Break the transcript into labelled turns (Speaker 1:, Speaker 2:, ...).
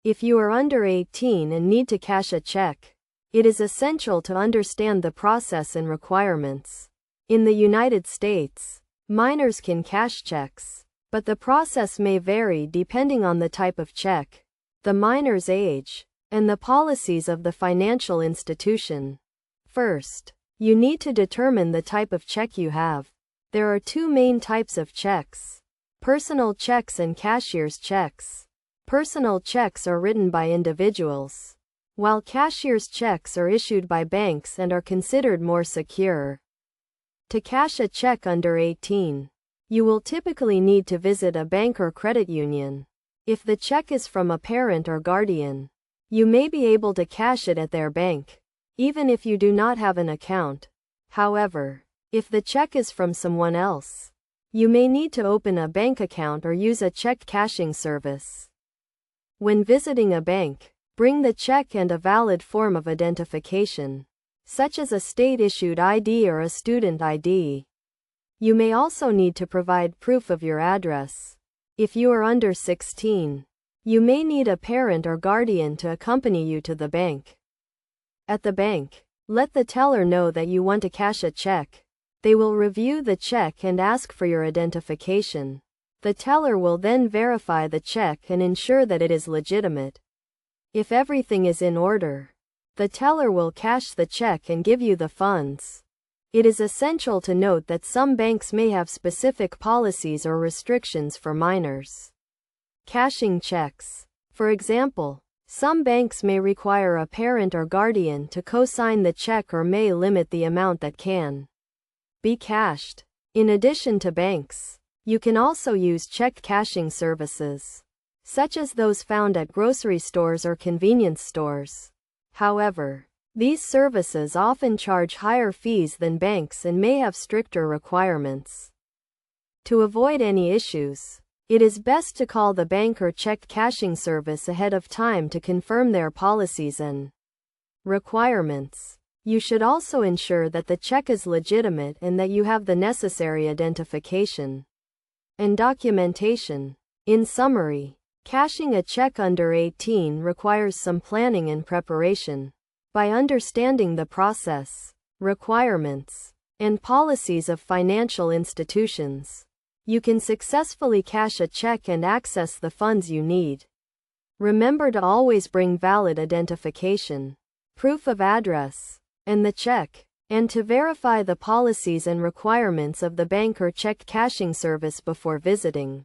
Speaker 1: If you are under 18 and need to cash a check, it is essential to understand the process and requirements. In the United States, minors can cash checks, but the process may vary depending on the type of check, the minor's age, and the policies of the financial institution. First, you need to determine the type of check you have. There are two main types of checks: personal checks and cashier's checks. Personal checks are written by individuals, while cashier's checks are issued by banks and are considered more secure. To cash a check under 18, you will typically need to visit a bank or credit union. If the check is from a parent or guardian, you may be able to cash it at their bank, even if you do not have an account. However, if the check is from someone else, you may need to open a bank account or use a check cashing service. When visiting a bank, bring the check and a valid form of identification, such as a state-issued ID or a student ID. You may also need to provide proof of your address. If you are under 16, you may need a parent or guardian to accompany you to the bank. At the bank, let the teller know that you want to cash a check. They will review the check and ask for your identification. The teller will then verify the check and ensure that it is legitimate. If everything is in order, the teller will cash the check and give you the funds. It is essential to note that some banks may have specific policies or restrictions for minors. Cashing checks. For example, some banks may require a parent or guardian to co-sign the check or may limit the amount that can be cashed. In addition to banks, you can also use check cashing services, such as those found at grocery stores or convenience stores. However, these services often charge higher fees than banks and may have stricter requirements. To avoid any issues, it is best to call the bank or check cashing service ahead of time to confirm their policies and requirements. You should also ensure that the check is legitimate and that you have the necessary identification and documentation. In summary, cashing a check under 18 requires some planning and preparation. By understanding the process, requirements, and policies of financial institutions, you can successfully cash a check and access the funds you need. Remember to always bring valid identification, proof of address, and the check, and to verify the policies and requirements of the bank or check cashing service before visiting.